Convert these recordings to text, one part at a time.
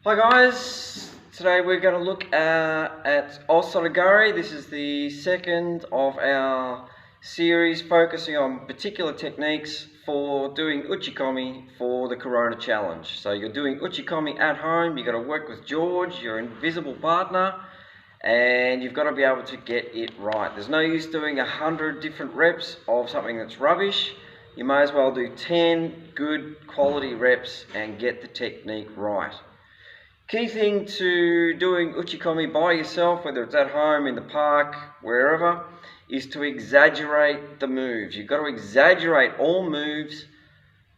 Hi guys, today we're going to look at Osotogari. This is the second of our series focusing on particular techniques for doing Uchikomi for the Corona Challenge. So you're doing Uchikomi at home, you've got to work with George, your invisible partner, and you've got to be able to get it right. There's no use doing 100 different reps of something that's rubbish. You may as well do 10 good quality reps and get the technique right. Key thing to doing Uchikomi by yourself, whether it's at home, in the park, wherever, is to exaggerate the moves. You've got to exaggerate all moves,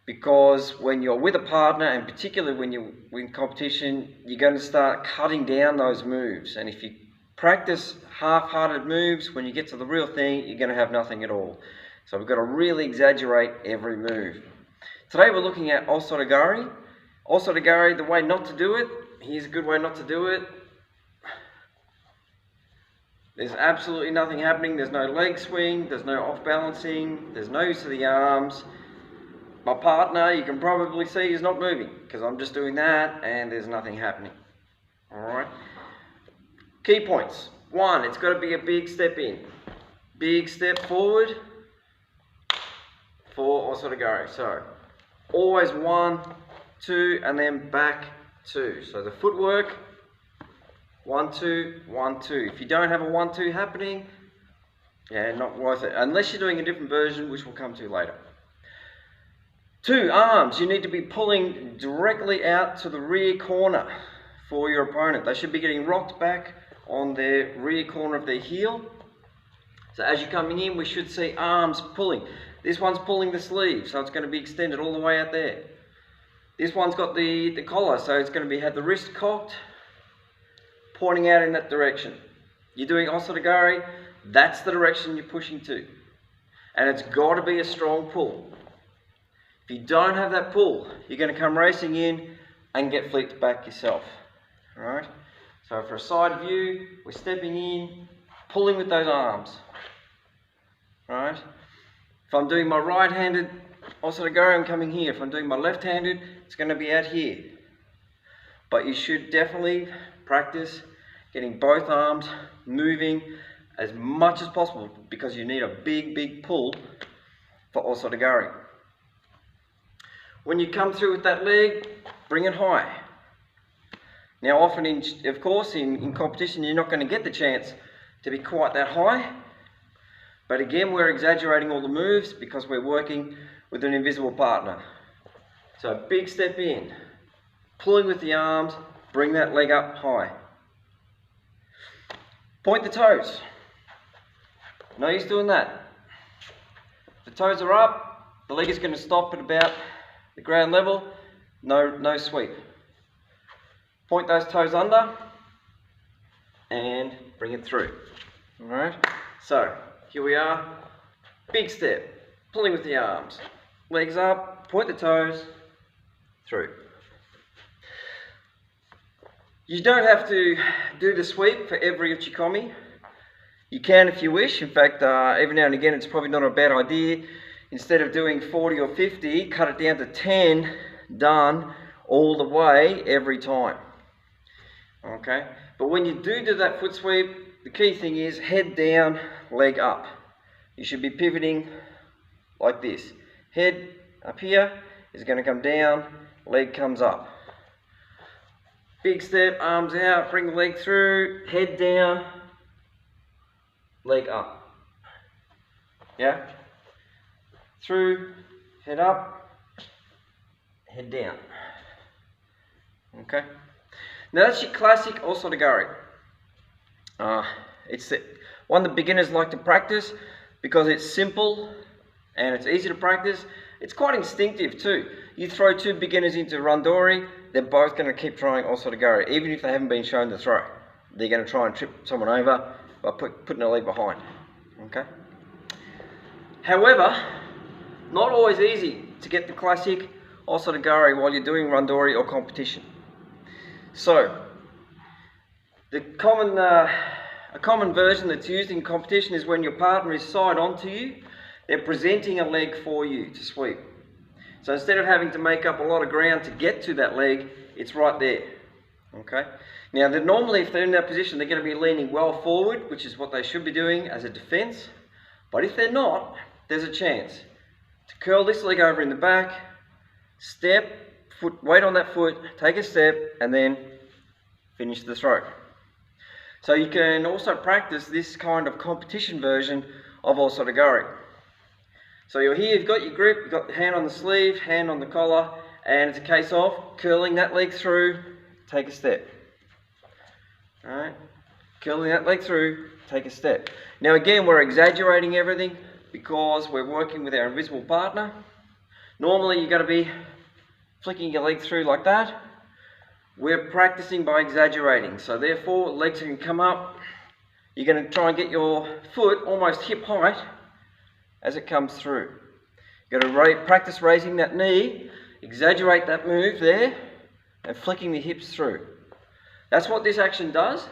because when you're with a partner, and particularly when you're in competition, you're going to start cutting down those moves. And if you practice half-hearted moves, when you get to the real thing, you're going to have nothing at all. So we've got to really exaggerate every move. Today we're looking at Osotogari. Osotogari, the way not to do it. Here's a good way not to do it. There's absolutely nothing happening. There's no leg swing, there's no off balancing, there's no use of the arms. My partner, you can probably see, is not moving because I'm just doing that and there's nothing happening. Alright. Key points. 1, it's got to be a big step in. Big step forward for Osotogari. So, always 1, 2, and then back 2. So the footwork, 1, 2, 1, 2. If you don't have a 1, 2 happening, not worth it. Unless you're doing a different version, which we'll come to later. 2, arms. You need to be pulling directly out to the rear corner for your opponent. They should be getting rocked back on their rear corner of their heel. So as you're coming in, we should see arms pulling. This one's pulling the sleeve, so it's going to be extended all the way out there. This one's got the collar, so it's going to have the wrist cocked, pointing out in that direction. You're doing Osotogari, that's the direction you're pushing to. And it's got to be a strong pull. If you don't have that pull, you're going to come racing in and get flipped back yourself. Alright? So for a side view, we're stepping in, pulling with those arms. Alright? If I'm doing my right-handed Osotogari, I'm coming here. If I'm doing my left-handed, it's going to be out here. But you should definitely practice getting both arms moving as much as possible, because you need a big pull for Osotogari. When you come through with that leg, bring it high. Now often, of course, in competition, you're not going to get the chance to be quite that high. But again, we're exaggerating all the moves because we're working with an invisible partner. So big step in, pulling with the arms, bring that leg up high. Point the toes. No use doing that. The toes are up, the leg is going to stop at about the ground level, no sweep. Point those toes under and bring it through. Alright, so here we are, big step, pulling with the arms. Legs up, point the toes, through. You don't have to do the sweep for every Uchikomi. You can if you wish. In fact, every now and again it's probably not a bad idea. Instead of doing 40 or 50, cut it down to 10, done all the way every time. Okay? But when you do that foot sweep, the key thing is head down, leg up. You should be pivoting like this. Head up here is going to come down, leg comes up. Big step, arms out, bring the leg through, head down, leg up. Yeah? Through, head up, head down. Okay? Now that's your classic Osotogari. It's one that beginners like to practice because it's simple and it's easy to practice. It's quite instinctive too. You throw 2 beginners into Randori, they're both going to keep trying Osotogari, even if they haven't been shown to throw. They're going to try and trip someone over by putting a leg behind. Okay? However, not always easy to get the classic Osotogari while you're doing Randori or competition. So, a common version that's used in competition is when your partner is side onto you, they're presenting a leg for you to sweep. So instead of having to make up a lot of ground to get to that leg, it's right there. Okay. Now, normally if they're in that position, they're going to be leaning well forward, which is what they should be doing as a defense. But if they're not, there's a chance to curl this leg over in the back, step, foot, weight on that foot, take a step, and then finish the throw. So you can also practice this kind of competition version of Osotogari. So you're here, you've got your grip, you've got the hand on the sleeve, hand on the collar, and it's a case of curling that leg through, take a step. Alright, curling that leg through, take a step. Now again, we're exaggerating everything because we're working with our invisible partner. Normally you've got to be flicking your leg through like that. We're practicing by exaggerating, so therefore legs can come up. You're going to try and get your foot almost hip height as it comes through. You've got to practice raising that knee, exaggerate that move there, and flicking the hips through. That's what this action does.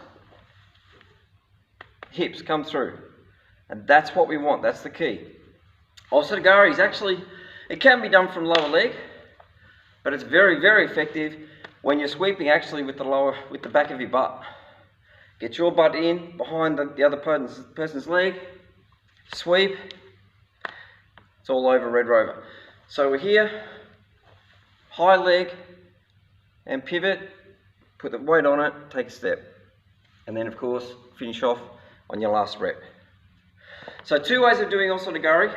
Hips come through, and that's what we want. That's the key. Osotogari is actually, it can be done from lower leg, but it's very, very effective when you're sweeping actually with the back of your butt. Get your butt in behind the other person's leg, sweep. It's all over Red Rover. So we're here, high leg, and pivot, put the weight on it, take a step. And then of course, finish off on your last rep. So 2 ways of doing Osotogari.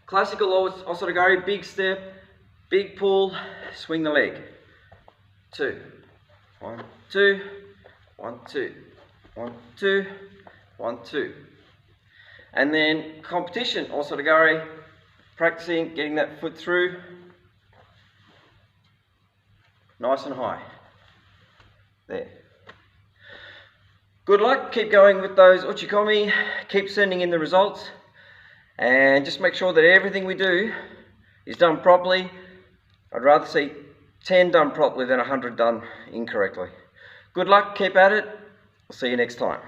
Classical Osotogari, big step, big pull, swing the leg. 2, 1, 2, 1, 2, 1, 2, 1, 2. And then competition Osotogari, practicing getting that foot through, nice and high. There. Good luck, keep going with those uchikomi, keep sending in the results, and just make sure that everything we do is done properly. I'd rather see 10 done properly than 100 done incorrectly. Good luck, keep at it. I'll see you next time.